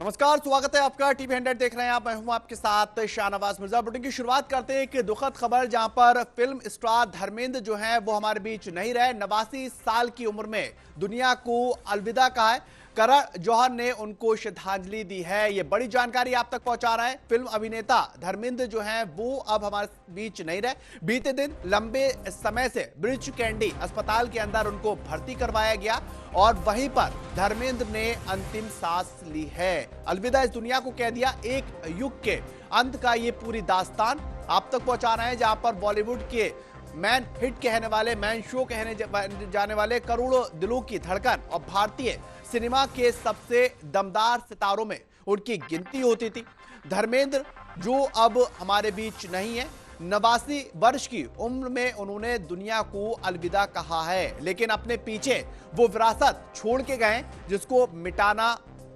नमस्कार, स्वागत है आपका। टीवी 100 देख रहे हैं आप। मैं हूं आपके साथ शाहनवाज मिर्जा। बुलेटिन की शुरुआत करते हैं एक दुखद खबर, जहां पर फिल्म स्टार धर्मेंद्र जो है वो हमारे बीच नहीं रहे। 89 साल की उम्र में दुनिया को अलविदा कहा है। करण जौहर ने उनको श्रद्धांजलि दी है। ये बड़ी जानकारी आप तक पहुंचा रहा है। फिल्म अभिनेता धर्मेंद्र जो है वो अब हमारे बीच नहीं रहे। बीते दिन लंबे समय से ब्रीच कैंडी अस्पताल के अंदर उनको भर्ती करवाया गया और वहीं पर धर्मेंद्र ने अंतिम सांस ली है। अलविदा इस दुनिया को कह दिया। एक युग के अंत का ये पूरी दास्तान आप तक पहुंचा रहे हैं, जहां पर बॉलीवुड के मैन हिट कहने वाले, मैन शो कहने जाने वाले, करोड़ों दिलों की धड़कन और भारतीय सिनेमा के सबसे दमदार सितारों में उनकी गिनती होती थी। धर्मेंद्र जो अब हमारे बीच नहीं है, 89 वर्ष की उम्र में उन्होंने दुनिया को अलविदा कहा है, लेकिन अपने पीछे वो विरासत छोड़ के गए जिसको मिटाना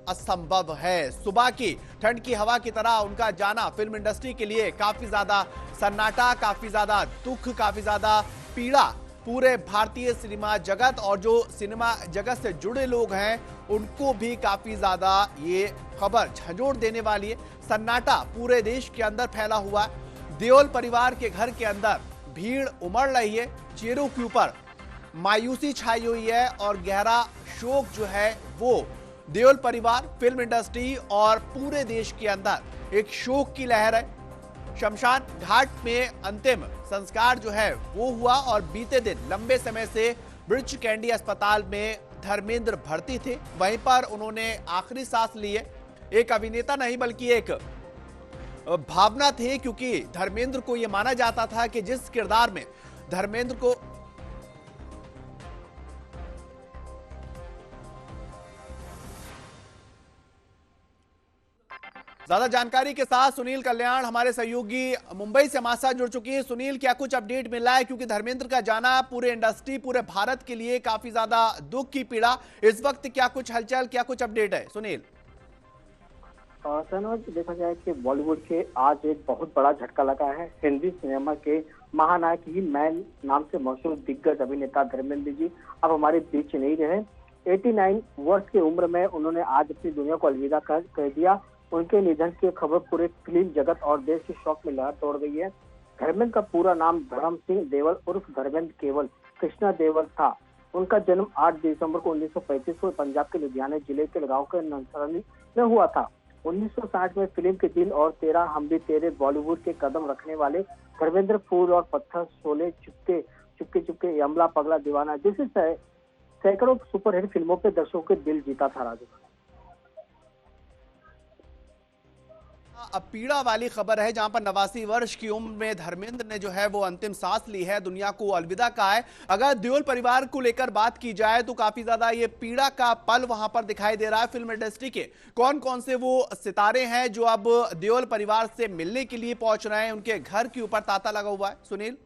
असंभव है। सुबह की ठंड की हवा की तरह उनका जाना फिल्म इंडस्ट्री के लिए काफी ज्यादा सन्नाटा, काफी ज्यादा दुख, काफी ज्यादा पीड़ा पूरे भारतीय सिनेमा जगत और जो सिनेमा जगत से जुड़े लोग हैं उनको भी काफी ज्यादा ये खबर झंझोड़ देने वाली है। सन्नाटा पूरे देश के अंदर फैला हुआ है। देओल परिवार के घर के अंदर भीड़ उमड़ रही है। चेहरों के ऊपर मायूसी छाई हुई है और गहरा शोक जो है वो देओल परिवार, फिल्म इंडस्ट्री और पूरे देश के अंदर एक शोक की लहर है। शमशान घाट में अंतिम संस्कार जो है वो हुआ और बीते दिन लंबे समय से ब्रीच कैंडी अस्पताल में धर्मेंद्र भर्ती थे। वहीं पर उन्होंने आखिरी सांस ली है। एक अभिनेता नहीं बल्कि एक भावना थे, क्योंकि धर्मेंद्र को यह माना जाता था कि जिस किरदार में धर्मेंद्र को ज्यादा जानकारी के साथ सुनील कल्याण हमारे सहयोगी मुंबई से हमारे साथ जुड़ चुकी है। सुनील, क्या कुछ अपडेट मिला है? क्योंकि धर्मेंद्र का जाना पूरे इंडस्ट्री, पूरे भारत के लिए काफी ज्यादा दुख की पीड़ा। इस वक्त क्या कुछ हलचल, क्या कुछ अपडेट है सुनील? देखा जाए कि बॉलीवुड के आज एक बहुत बड़ा झटका लगा है। हिंदी सिनेमा के महानायक ही मैन नाम से मशहूर दिग्गज अभिनेता धर्मेंद्र जी अब हमारे बीच नहीं रहे। 89 वर्ष की उम्र में उन्होंने आज अपनी दुनिया को अलविदा कह दिया। उनके निधन की खबर पूरे फिल्म जगत और देश के शौक में लहर तोड़ गई है। धर्मेंद्र का पूरा नाम धर्म सिंह देवल उर्फ धर्मेंद्र केवल कृष्णा देवल था। उनका जन्म 8 दिसंबर को 1935 को पंजाब के लुधियाना जिले के गांव के नंसरानी में हुआ था। 1960 में फिल्म के दिल और तेरा हम भी तेरे बॉलीवुड के कदम रखने वाले धर्मेंद्र फूल और पत्थर, शोले, चुपके चुपके चुपके, यमला पगला दीवाना जैसे सैकड़ों सुपरहिट फिल्मों पे दर्शकों के दिल जीता था। राजू, अब पीड़ा वाली खबर है, जहां पर 89 वर्ष की उम्र में धर्मेंद्र ने जो है वो अंतिम सांस ली है, दुनिया को अलविदा कहा है। अगर देओल परिवार को लेकर बात की जाए तो काफी ज्यादा ये पीड़ा का पल वहां पर दिखाई दे रहा है। फिल्म इंडस्ट्री के कौन कौन से वो सितारे हैं जो अब देओल परिवार से मिलने के लिए पहुंच रहे हैं? उनके घर के ऊपर तांता लगा हुआ है। सुनील,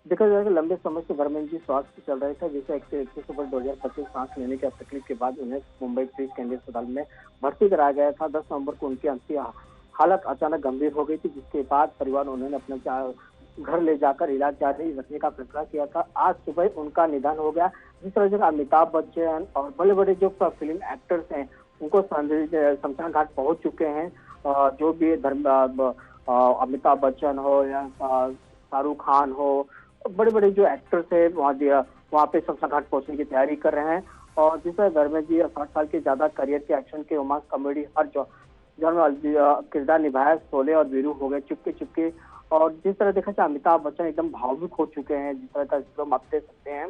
देखा जाए कि लंबे समय से धर्मेंद्र जी स्वास्थ्य चल रहे थे, जिसे 21 अक्टूबर 2025 सांस लेने की तकलीफ के बाद उन्हें मुंबई ब्रीच कैंडी अस्पताल में भर्ती कराया गया था। 10 नवंबर को उनकी अंतिम हालत अचानक गंभीर हो गई थी, जिसके बाद परिवार उन्होंने अपने घर ले जाकर इलाज जारी रखने का फैसला किया था। आज सुबह उनका निधन हो गया। जिस तरह से अमिताभ बच्चन और बड़े बड़े जो फिल्म एक्टर्स हैं उनको शमशान घाट पहुंच चुके हैं। जो भी अमिताभ बच्चन हो या शाहरुख खान हो, बड़े बड़े जो एक्टर्स है वहाँ पे शमशान घाट पहुंचने की तैयारी कर रहे हैं। और जिस तरह धर्मेंद्र जी 60 साल के ज्यादा करियर के एक्शन के रोमांस कॉमेडी हर जॉनर किरदार निभाया। शोले और वीरू हो गए, चुपके चुपके। और जिस तरह देखा जाए अमिताभ बच्चन एकदम भावुक हो चुके हैं, जिस तरह का फिल्म आप देख सकते हैं।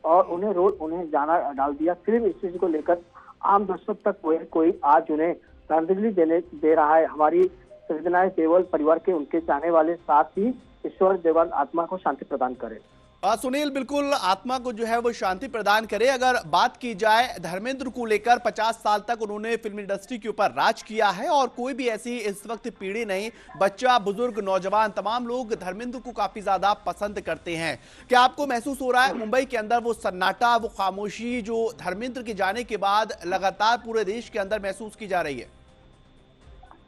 और उन्हें जाना डाल दिया। फिल्म इंडस्ट्री को लेकर आम दर्शक तक कोई आज उन्हें श्रद्धांजलि दे रहा है। हमारी संवेदनाएं देवल परिवार के उनके चाहने वाले, साथ ही ईश्वर देवल आत्मा को शांति प्रदान करे। सुनील, बिल्कुल आत्मा को जो है वो शांति प्रदान करे। अगर बात की जाए धर्मेंद्र को लेकर, 50 साल तक उन्होंने फिल्म इंडस्ट्री के ऊपर राज किया है और कोई भी ऐसी इस वक्त पीढ़ी नहीं, बच्चा, बुजुर्ग, नौजवान, तमाम लोग धर्मेंद्र को काफी ज्यादा पसंद करते हैं। क्या आपको महसूस हो रहा है मुंबई के अंदर वो सन्नाटा, वो खामोशी जो धर्मेंद्र के जाने के बाद लगातार पूरे देश के अंदर महसूस की जा रही है?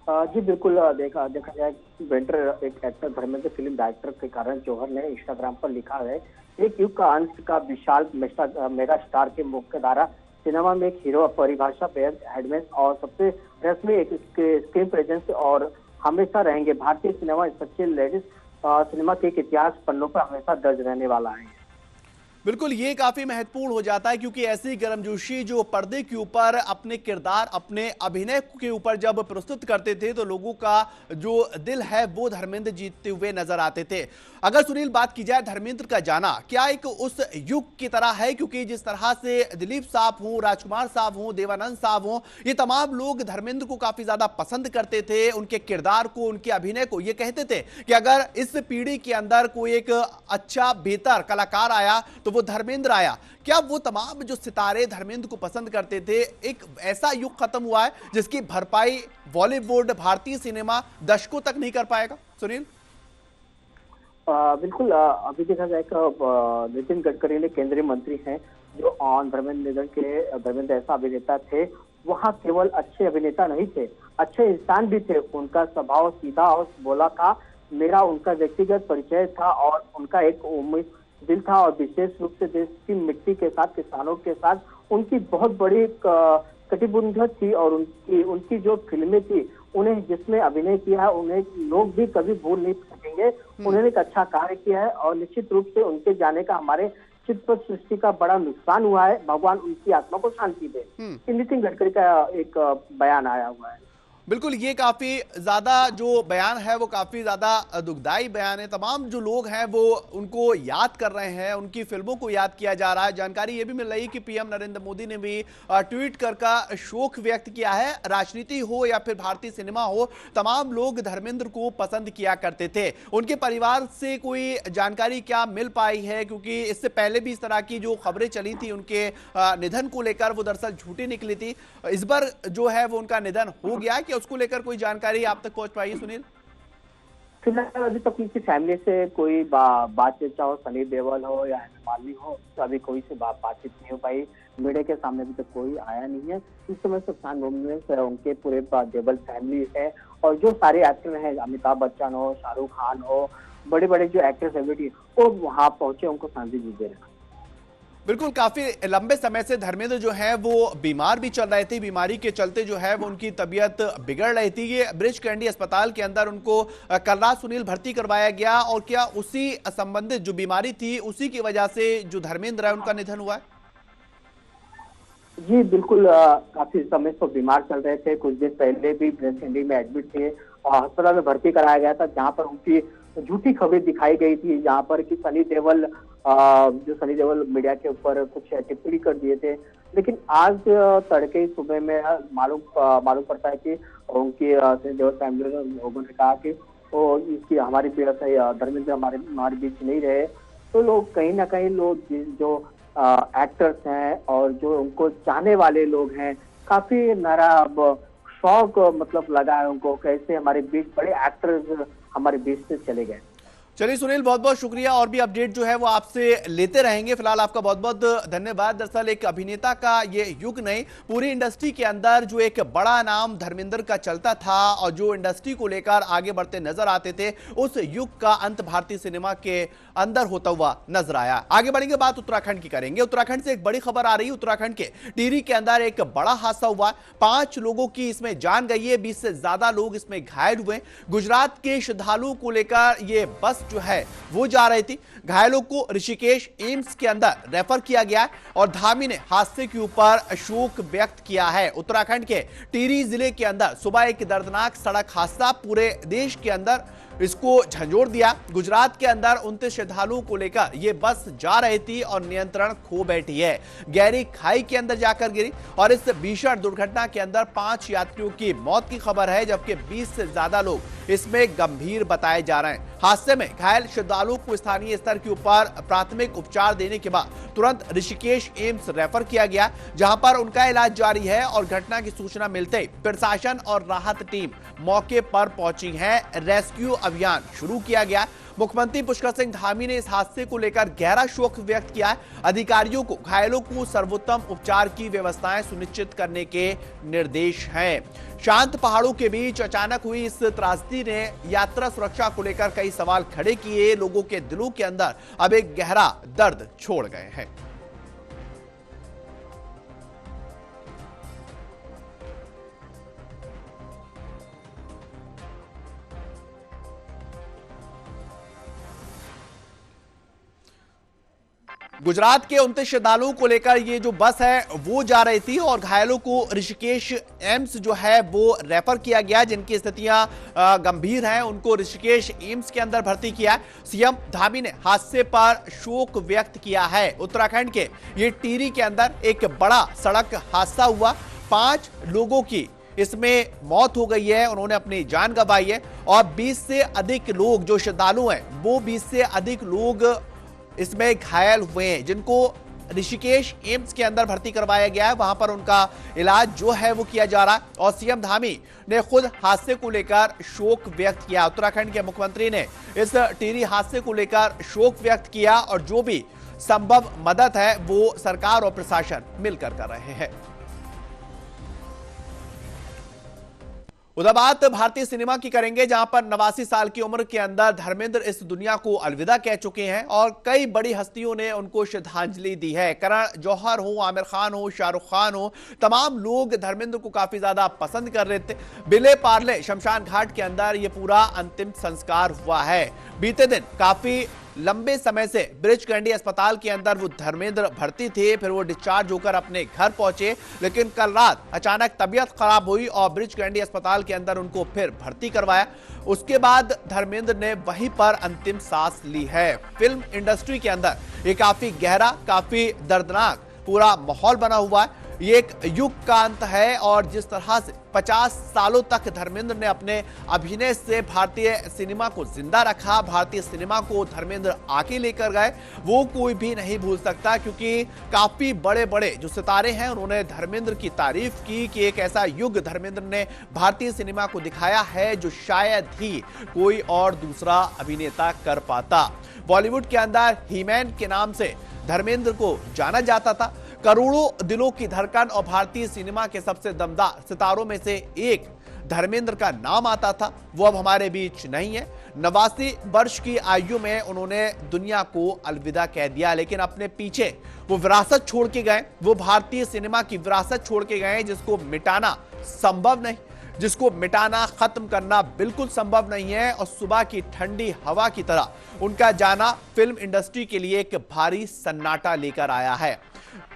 जी बिल्कुल। देखा जाए वेंटर एक एक्टर धर्मेंद्र फिल्म डायरेक्टर के कारण जौहर ने इंस्टाग्राम पर लिखा है, एक युग का अंत का विशाल मेगा स्टार के मुख्य धारा सिनेमा में एक हीरो परिभाषा बेहद हेडमैन और सबसे रस्मी एक स्क्रीन प्रेजेंस और हमेशा रहेंगे। भारतीय सिनेमा सच्चे लेडीज सिनेमा के एक इतिहास पन्नों पर हमेशा दर्ज रहने वाला है। बिल्कुल, ये काफी महत्वपूर्ण हो जाता है क्योंकि ऐसी गर्मजोशी जो पर्दे के ऊपर अपने किरदार, अपने अभिनय के ऊपर जब प्रस्तुत करते थे तो लोगों का जो दिल है वो धर्मेंद्र जीतते हुए नजर आते थे। अगर सुनील बात की जाए धर्मेंद्र का जाना क्या एक उस युग की तरह है, क्योंकि जिस तरह से दिलीप साहब हों, राजकुमार साहब हों, देवानंद साहब हों, ये तमाम लोग धर्मेंद्र को काफी ज्यादा पसंद करते थे, उनके किरदार को, उनके अभिनय को। ये कहते थे कि अगर इस पीढ़ी के अंदर कोई एक अच्छा बेहतर कलाकार आया तो वो धर्मेंद्र आया। क्या वो तमाम जो सितारे धर्मेंद्र को पसंद करते थे, एक ऐसा युग खत्म हुआ है जिसकी भरपाई बॉलीवुड, भारतीय सिनेमा दशकों तक नहीं कर पाएगा? सुनील बिल्कुल, अभी देखा जाए तो नितिन गडकरी ने केंद्रीय मंत्री हैं जो धर्मेंद्र ऐसा अभिनेता थे, वहाँ केवल अच्छे अभिनेता नहीं थे, अच्छे इंसान भी थे। उनका स्वभाव सीधा और बोला था, मेरा उनका व्यक्तिगत परिचय था और उनका एक उम्मीद दिल था और विशेष रूप से देश की मिट्टी के साथ, किसानों के साथ उनकी बहुत बड़ी कटिबद्ध थी। और उनकी जो फिल्में थी, उन्हें जिसमें अभिनय किया है उन्हें लोग भी कभी भूल नहीं सकेंगे। उन्होंने एक अच्छा कार्य किया है और निश्चित रूप से उनके जाने का हमारे चित्त सृष्टि का बड़ा नुकसान हुआ है। भगवान उनकी आत्मा को शांति दे। नितिन गडकरी का एक बयान आया हुआ है। बिल्कुल, ये काफी ज्यादा जो बयान है वो काफी ज्यादा दुखदाई बयान है। तमाम जो लोग हैं वो उनको याद कर रहे हैं, उनकी फिल्मों को याद किया जा रहा है। जानकारी ये भी मिल रही है कि पीएम नरेंद्र मोदी ने भी ट्वीट कर शोक व्यक्त किया है। राजनीति हो या फिर भारतीय सिनेमा हो, तमाम लोग धर्मेंद्र को पसंद किया करते थे। उनके परिवार से कोई जानकारी क्या मिल पाई है? क्योंकि इससे पहले भी इस तरह की जो खबरें चली थी उनके निधन को लेकर, वो दरअसल झूठी निकली थी। इस बार जो है वो उनका निधन हो गया कि उसको लेकर कोई जानकारी आप तक पहुंच पाई है सुनील? फिलहाल अभी तक उनकी फैमिली से कोई बातचीत, चाहे सनी देओल हो या हेमा मालिनी हो, तो अभी कोई से बातचीत नहीं हो पाई। मीडिया के सामने अभी तक कोई आया नहीं है। इस समय सबसान मोमेंट्स उनके पूरे देओल फैमिली है और जो सारे एक्टर हैं, अमिताभ बच्चन हो, शाहरुख खान हो, बड़े बड़े जो एक्टर सेलिब्रिटी वो वहां पहुंचे, उनको शांति दी दे रहे। बिल्कुल, काफी लंबे समय से धर्मेंद्र जो है वो बीमार भी चल रहे थे। बीमारी के चलते जो है वो उनकी तबीयत बिगड़ रही थी। ये ब्रिज कैंडी अस्पताल के अंदर उनको कल रात सुनील भर्ती करवाया गया। और क्या उसी संबंधित जो बीमारी थी उसी की वजह से जो धर्मेंद्र है उनका निधन हुआ है? जी बिल्कुल, काफी समय से बीमार चल रहे थे। कुछ दिन पहले भी ब्रिज कैंडी में एडमिट थे और अस्पताल में भर्ती कराया गया था, जहाँ पर उनकी झूठी खबरें दिखाई गई थी, जहाँ पर कि सनी देओल मीडिया के ऊपर कुछ टिप्पणी कर दिए थे। लेकिन आज तड़के सुबह में मालूम पड़ता है कि उनकी सनी देओल फैमिली लोगों ने कहा कि वो इसकी हमारी धर्मेंद्र हमारे बीच नहीं रहे। तो लोग कहीं ना कहीं जो एक्टर्स हैं और जो उनको चाहने वाले लोग हैं, काफी शौक मतलब लगा है उनको, कैसे हमारे बीच बड़े एक्टर्स हमारे बीच से चले गए। चलिए सुनील, बहुत बहुत शुक्रिया। और भी अपडेट जो है वो आपसे लेते रहेंगे। फिलहाल आपका बहुत बहुत धन्यवाद। दरअसल एक अभिनेता का ये युग नहीं, पूरी इंडस्ट्री के अंदर जो एक बड़ा नाम धर्मेंद्र का चलता था और जो इंडस्ट्री को लेकर आगे बढ़ते नजर आते थे, उस युग का अंत भारतीय सिनेमा के अंदर होता हुआ नजर आया। आगे बढ़ेंगे, बात उत्तराखंड की करेंगे। उत्तराखंड से एक बड़ी खबर आ रही है। उत्तराखंड के टिहरी के अंदर एक बड़ा हादसा हुआ। 5 लोगों की इसमें जान गई है, 20 से ज्यादा लोग इसमें घायल हुए। गुजरात के श्रद्धालुओं को लेकर ये बस जो है वो जा रही थी। घायलों को ऋषिकेश एम्स के अंदर रेफर किया गया है और धामी ने हादसे के ऊपर शोक व्यक्त किया है। उत्तराखंड के टिहरी जिले के अंदर सुबह एक दर्दनाक सड़क हादसा पूरे देश के अंदर इसको झंझोर दिया। गुजरात के अंदर 29 श्रद्धालुओं को लेकर यह बस जा रही थी और नियंत्रण खो बैठी है। गहरी खाई के अंदर जाकर गिरी और इस भीषण दुर्घटना के अंदर 5 यात्रियों की मौत की खबर है, जबकि 20 से ज्यादा लोग इसमें गंभीर बताए जा रहे हैं। हादसे में घायल श्रद्धालुओं को स्थानीय स्तर के ऊपर प्राथमिक उपचार देने के बाद तुरंत ऋषिकेश एम्स रेफर किया गया, जहां पर उनका इलाज जारी है। और घटना की सूचना मिलते ही प्रशासन और राहत टीम मौके पर पहुंची है। रेस्क्यू अभियान शुरू किया गया। मुख्यमंत्री पुष्कर सिंह धामी ने इस हादसे को लेकर गहरा शोक व्यक्त किया है। अधिकारियों को घायलों को सर्वोत्तम उपचार की व्यवस्थाएं सुनिश्चित करने के निर्देश हैं। शांत पहाड़ों के बीच अचानक हुई इस त्रासदी ने यात्रा सुरक्षा को लेकर कई सवाल खड़े किए। लोगों के दिलों के अंदर अब एक गहरा दर्द छोड़ गए हैं। गुजरात के 29 श्रद्धालुओं को लेकर ये जो बस है वो जा रही थी और घायलों को ऋषिकेश एम्स जो है वो रेफर किया गया। जिनकी स्थितियां गंभीर हैं उनको ऋषिकेश एम्स के अंदर भर्ती किया है। सीएम धामी ने हादसे पर शोक व्यक्त किया है। उत्तराखंड के ये टिहरी के अंदर एक बड़ा सड़क हादसा हुआ, 5 लोगों की इसमें मौत हो गई है, उन्होंने अपनी जान गंवाई है और 20 से अधिक लोग जो श्रद्धालु हैं वो 20 से अधिक लोग इसमें घायल हुए हैं, जिनको ऋषिकेश एम्स के अंदर भर्ती करवाया गया है। वहां पर उनका इलाज जो है वो किया जा रहा है और सीएम धामी ने खुद हादसे को लेकर शोक व्यक्त किया। उत्तराखंड के मुख्यमंत्री ने इस टिहरी हादसे को लेकर शोक व्यक्त किया और जो भी संभव मदद है वो सरकार और प्रशासन मिलकर कर रहे हैं। उधर बात भारतीय सिनेमा की करेंगे, जहां पर 89 साल की उम्र के अंदर धर्मेंद्र इस दुनिया को अलविदा कह चुके हैं और कई बड़ी हस्तियों ने उनको श्रद्धांजलि दी है। करण जौहर हो, आमिर खान हो, शाहरुख खान हो, तमाम लोग धर्मेंद्र को काफी ज्यादा पसंद कर रहे थे। बिले पार्ले शमशान घाट के अंदर यह पूरा अंतिम संस्कार हुआ है। बीते दिन काफी लंबे समय से ब्रिज कैंडी अस्पताल के अंदर वो धर्मेंद्र भर्ती थे, फिर वो डिस्चार्ज होकर अपने घर पहुंचे, लेकिन कल रात अचानक तबीयत खराब हुई और ब्रिज कैंडी अस्पताल के अंदर उनको फिर भर्ती करवाया। उसके बाद धर्मेंद्र ने वहीं पर अंतिम सांस ली है। फिल्म इंडस्ट्री के अंदर ये काफी गहरा, काफी दर्दनाक पूरा माहौल बना हुआ है। ये एक युग का अंत है और जिस तरह से 50 सालों तक धर्मेंद्र ने अपने अभिनय से भारतीय सिनेमा को जिंदा रखा, भारतीय सिनेमा को धर्मेंद्र आगे लेकर गए, वो कोई भी नहीं भूल सकता, क्योंकि काफी बड़े बड़े जो सितारे हैं उन्होंने धर्मेंद्र की तारीफ की कि एक ऐसा युग धर्मेंद्र ने भारतीय सिनेमा को दिखाया है जो शायद ही कोई और दूसरा अभिनेता कर पाता। बॉलीवुड के अंदर हीमैन के नाम से धर्मेंद्र को जाना जाता था। करोड़ों दिलों की धड़कन और भारतीय सिनेमा के सबसे दमदार सितारों में से एक धर्मेंद्र का नाम आता था। वो अब हमारे बीच नहीं है। 89 वर्ष की आयु में उन्होंने दुनिया को अलविदा कह दिया, लेकिन अपने पीछे वो विरासत छोड़ के गए, वो भारतीय सिनेमा की विरासत छोड़ के गए जिसको मिटाना संभव नहीं, जिसको मिटाना, खत्म करना बिल्कुल संभव नहीं है। और सुबह की ठंडी हवा की तरह उनका जाना फिल्म इंडस्ट्री के लिए एक भारी सन्नाटा लेकर आया है।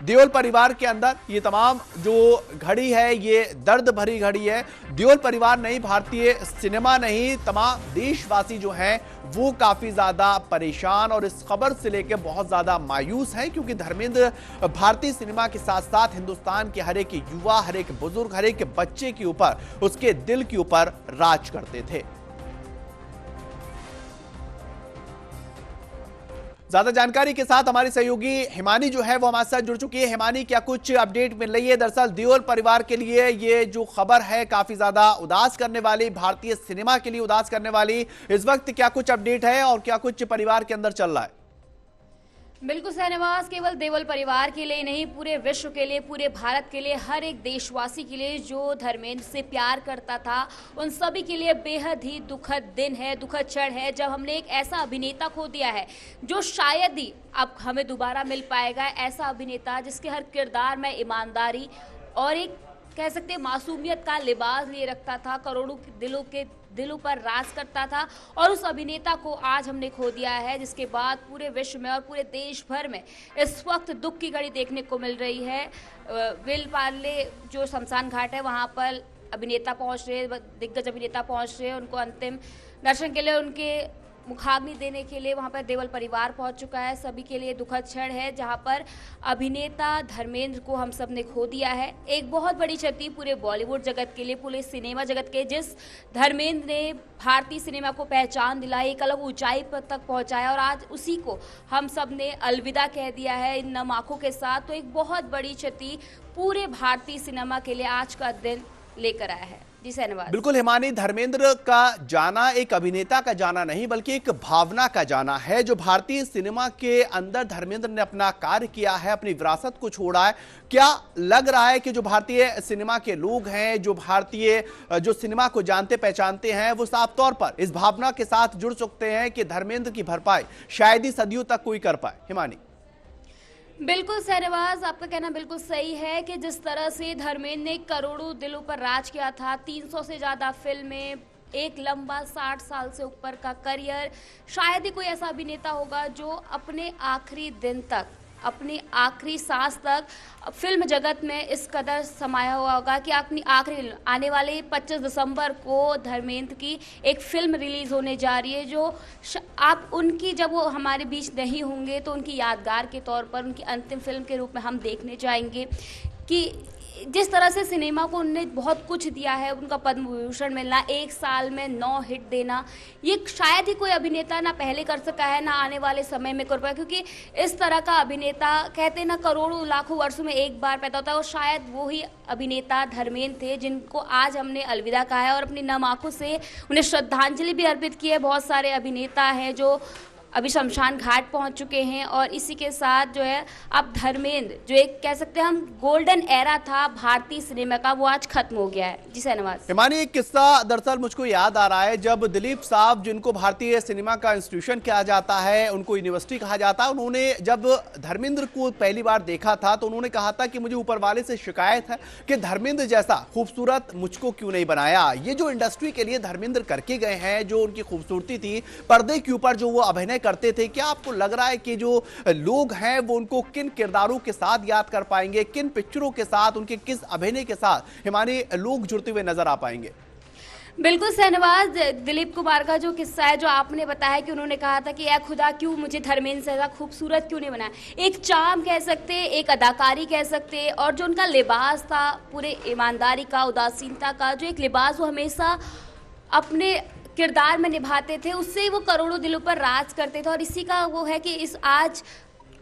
देओल परिवार के अंदर ये तमाम जो घड़ी है ये दर्द भरी घड़ी है। देओल परिवार नहीं, भारतीय सिनेमा नहीं, तमाम देशवासी जो हैं वो काफी ज्यादा परेशान और इस खबर से लेकर बहुत ज्यादा मायूस हैं, क्योंकि धर्मेंद्र भारतीय सिनेमा के साथ साथ हिंदुस्तान के हर एक युवा, हर एक बुजुर्ग, हर एक बच्चे के ऊपर, उसके दिल के ऊपर राज करते थे। ज्यादा जानकारी के साथ हमारी सहयोगी हिमानी जो है वो हमारे साथ जुड़ चुकी है। हिमानी, क्या कुछ अपडेट मिल रही है? दरअसल देओल परिवार के लिए ये जो खबर है काफी ज्यादा उदास करने वाली, भारतीय सिनेमा के लिए उदास करने वाली, इस वक्त क्या कुछ अपडेट है और क्या कुछ परिवार के अंदर चल रहा है? बिल्कुल सहनवाज, केवल देओल परिवार के लिए नहीं, पूरे विश्व के लिए, पूरे भारत के लिए, हर एक देशवासी के लिए जो धर्मेंद्र से प्यार करता था, उन सभी के लिए बेहद ही दुखद दिन है, दुखद क्षण है, जब हमने एक ऐसा अभिनेता खो दिया है जो शायद ही अब हमें दोबारा मिल पाएगा। ऐसा अभिनेता जिसके हर किरदार में ईमानदारी और एक कह सकते हैं मासूमियत का लिबास लिए रखता था, करोड़ों दिलों पर राज करता था, और उस अभिनेता को आज हमने खो दिया है, जिसके बाद पूरे विश्व में और पूरे देश भर में इस वक्त दुख की घड़ी देखने को मिल रही है। बिले पार्ले जो शमशान घाट है वहां पर अभिनेता पहुंच रहे, दिग्गज अभिनेता पहुंच रहे, उनको अंतिम दर्शन के लिए, उनके मुखाग्नि देने के लिए वहां पर देओल परिवार पहुंच चुका है। सभी के लिए दुखद क्षण है जहां पर अभिनेता धर्मेंद्र को हम सब ने खो दिया है। एक बहुत बड़ी क्षति पूरे बॉलीवुड जगत के लिए, पूरे सिनेमा जगत के, जिस धर्मेंद्र ने भारतीय सिनेमा को पहचान दिलाई, एक अलग ऊंचाई पर तक पहुंचाया, और आज उसी को हम सब ने अलविदा कह दिया है इन नम आंखों के साथ। तो एक बहुत बड़ी क्षति पूरे भारतीय सिनेमा के लिए आज का दिन लेकर आया है। जी धन्यवाद। बिल्कुल हिमानी, धर्मेंद्र का जाना एक अभिनेता का जाना नहीं बल्कि एक भावना का जाना है। जो भारतीय सिनेमा के अंदर धर्मेंद्र ने अपना कार्य किया है, अपनी विरासत को छोड़ा है, क्या लग रहा है कि जो भारतीय सिनेमा के लोग हैं, जो भारतीय जो सिनेमा को जानते पहचानते हैं, वो साफ तौर पर इस भावना के साथ जुड़ सकते हैं कि धर्मेंद्र की भरपाई शायद ही सदियों तक कोई कर पाए? हिमानी। बिल्कुल सहनवाज, आपका कहना बिल्कुल सही है कि जिस तरह से धर्मेंद्र ने करोड़ों दिलों पर राज किया था, 300 से ज़्यादा फिल्में, एक लंबा 60 साल से ऊपर का करियर, शायद ही कोई ऐसा अभिनेता होगा जो अपने आखिरी दिन तक अपनी आखिरी सांस तक फिल्म जगत में इस कदर समाया हुआ होगा कि अपनी आखिरी आने वाले 25 दिसंबर को धर्मेंद्र की एक फिल्म रिलीज होने जा रही है, जो आप उनकी जब वो हमारे बीच नहीं होंगे तो उनकी यादगार के तौर पर उनकी अंतिम फिल्म के रूप में हम देखने जाएंगे कि जिस तरह से सिनेमा को उनने बहुत कुछ दिया है, उनका पद्म विभूषण मिलना, एक साल में 9 हिट देना, ये शायद ही कोई अभिनेता ना पहले कर सका है ना आने वाले समय में कर पाए, क्योंकि इस तरह का अभिनेता कहते हैं ना करोड़ों लाखों वर्षों में एक बार पैदा होता है, और शायद वो ही अभिनेता धर्मेंद्र थे जिनको आज हमने अलविदा कहा है और अपनी नम आंखों से उन्हें श्रद्धांजलि भी अर्पित की है। बहुत सारे अभिनेता हैं जो अभी शमशान घाट पहुंच चुके हैं, और इसी के साथ जो है अब धर्मेंद्र जो एक कह सकते हैं हम गोल्डन एरा था भारतीय सिनेमा का, वो आज खत्म हो गया है। जी शहनवाज। हिमानी, एक किस्सा दरअसल मुझको याद आ रहा है, जब दिलीप साहब जिनको भारतीय सिनेमा का इंस्टीट्यूशन कहा जाता है, उनको यूनिवर्सिटी कहा जाता है, उन्होंने जब धर्मेंद्र को पहली बार देखा था तो उन्होंने कहा था कि मुझे ऊपर वाले से शिकायत है कि धर्मेंद्र जैसा खूबसूरत मुझको क्यों नहीं बनाया। ये जो इंडस्ट्री के लिए धर्मेंद्र करके गए हैं, जो उनकी खूबसूरती थी, पर्दे के ऊपर जो वो अभिनय करते थे, क्या आपको लग रहा है कि जो लोग हैं वो उनको किन किरदारों के साथ याद कर पाएंगे, किन पिक्चरों के साथ, उनके किस अभिनय के साथ हमारे लोग जुड़ते हुए नजर आ पाएंगे? बिल्कुल शहनवाज, दिलीप कुमार का जो किस्सा है जो आपने बताया कि उन्होंने कहा था कि ऐ खुदा क्यों मुझे धर्मेंद्र से ज्यादा खूबसूरत क्यों नहीं बनाया, एक चार्म कह सकते, एक अदाकारी कह सकते, और जो उनका लिबास था पूरे ईमानदारी का, उदासीनता का जो एक लिबास वो हमेशा अपने किरदार में निभाते थे, उससे वो करोड़ों दिलों पर राज करते थे। और इसी का वो है कि इस आज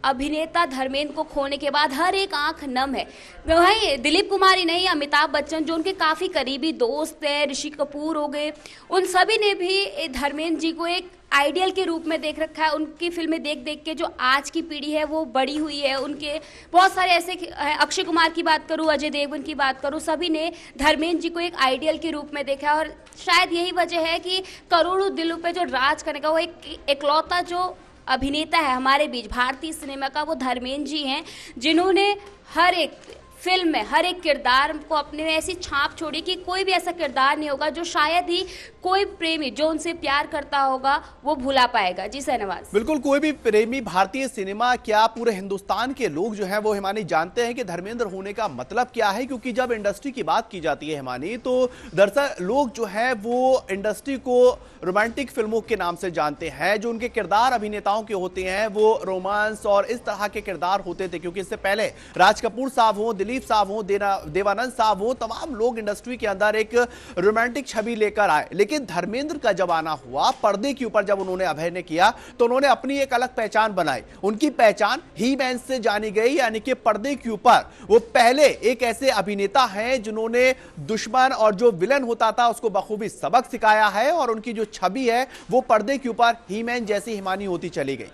अभिनेता धर्मेंद्र को खोने के बाद हर एक आंख नम है। वही दिलीप कुमार ही नहीं, अमिताभ बच्चन जो उनके काफ़ी करीबी दोस्त हैं, ऋषि कपूर हो गए, उन सभी ने भी धर्मेंद्र जी को एक आइडियल के रूप में देख रखा है। उनकी फिल्में देख देख के जो आज की पीढ़ी है वो बड़ी हुई है। उनके बहुत सारे ऐसे, अक्षय कुमार की बात करूं, अजय देवगन की बात करूं, सभी ने धर्मेंद्र जी को एक आइडियल के रूप में देखा, और शायद यही वजह है कि करोड़ों दिलों पे जो राज करने का वो एक इकलौता जो अभिनेता है हमारे बीच भारतीय सिनेमा का, वो धर्मेंद्र जी हैं, जिन्होंने हर एक फिल्म में हर एक किरदार को अपने में ऐसी छाप छोड़ी कि कोई भी ऐसा किरदार नहीं होगा जो शायद ही कोई प्रेमी जो उनसे प्यार करता होगा वो भुला पाएगा। जी शहनवाज। बिल्कुल, कोई भी प्रेमी भारतीय सिनेमा क्या पूरे हिंदुस्तान के लोग जो हैं वो हिमानी जानते हैं कि धर्मेंद्र होने का मतलब क्या है, क्योंकि जब इंडस्ट्री की बात की जाती है हिमानी, तो दरअसल लोग जो है वो इंडस्ट्री को रोमांटिक फिल्मों के नाम से जानते हैं। जो उनके किरदार अभिनेताओं के होते हैं वो रोमांस और इस तरह के किरदार होते थे, क्योंकि इससे पहले राज कपूर साहब हो, दिलीप साहब हो, देवानंद साहब हो, तमाम लोग इंडस्ट्री के अंदर एक रोमांटिक छवि लेकर आए। लेकिन धर्मेंद्र का जब आना हुआ, पर्दे के ऊपर जब उन्होंने अभिनय किया तो उन्होंने अपनी एक अलग पहचान बनाई। उनकी पहचान ही मैन से जानी गई, यानी कि पर्दे के ऊपर वो पहले एक ऐसे अभिनेता हैं जिन्होंने दुश्मन और जो विलन होता था उसको बखूबी सबक सिखाया है, और उनकी जो छवि है वो पर्दे के ऊपर ही मैन जैसी हिमानी होती चली गई।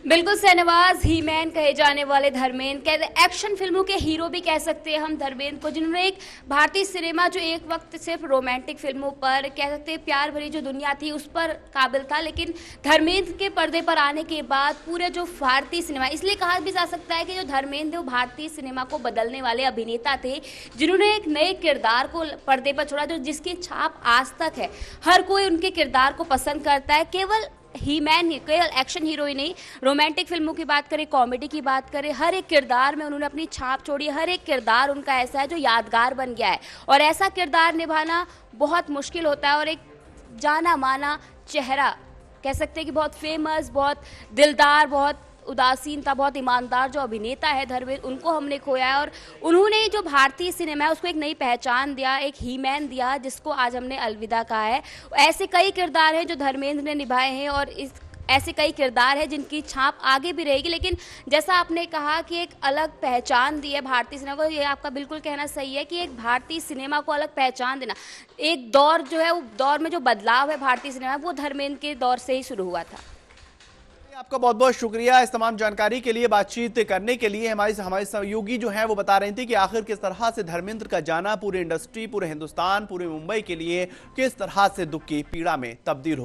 बिल्कुल शहनवाज, ही मैन कहे जाने वाले धर्मेंद्र, कहते एक्शन फिल्मों के हीरो भी कह सकते हैं हम धर्मेंद्र को, जिन्होंने एक भारतीय सिनेमा जो एक वक्त सिर्फ रोमांटिक फिल्मों पर कह सकते हैं प्यार भरी जो दुनिया थी उस पर काबिल था, लेकिन धर्मेंद्र के पर्दे पर आने के बाद पूरे जो भारतीय सिनेमा, इसलिए कहा भी जा सकता है कि जो धर्मेंद्र वो भारतीय सिनेमा को बदलने वाले अभिनेता थे, जिन्होंने एक नए किरदार को पर्दे पर छोड़ा, जो जिसकी छाप आज तक है। हर कोई उनके किरदार को पसंद करता है। केवल ही मैन ही, केवल एक्शन हीरो ही नहीं, रोमांटिक फिल्मों की बात करें, कॉमेडी की बात करें, हर एक किरदार में उन्होंने अपनी छाप छोड़ी। हर एक किरदार उनका ऐसा है जो यादगार बन गया है, और ऐसा किरदार निभाना बहुत मुश्किल होता है। और एक जाना माना चेहरा कह सकते हैं कि बहुत फेमस, बहुत दिलदार, बहुत उदासीन था, बहुत ईमानदार जो अभिनेता है धर्मेंद्र, उनको हमने खोया है। और उन्होंने जो भारतीय सिनेमा है उसको एक नई पहचान दिया, एक ही मैन दिया, जिसको आज हमने अलविदा कहा है। ऐसे कई किरदार हैं जो धर्मेंद्र ने निभाए हैं, और ऐसे कई किरदार हैं जिनकी छाप आगे भी रहेगी। लेकिन जैसा आपने कहा कि एक अलग पहचान दी है भारतीय सिनेमा को, ये आपका बिल्कुल कहना सही है कि एक भारतीय सिनेमा को अलग पहचान देना, एक दौर जो है वो दौर में जो बदलाव है भारतीय सिनेमा, वो धर्मेंद्र के दौर से ही शुरू हुआ था। आपका बहुत बहुत शुक्रिया इस तमाम जानकारी के लिए, बातचीत करने के लिए। हमारे सहयोगी जो हैं वो बता रहे थे कि आखिर किस तरह से धर्मेंद्र का जाना पूरी इंडस्ट्री, पूरे हिंदुस्तान, पूरे मुंबई के लिए किस तरह से दुख की पीड़ा में तब्दील हो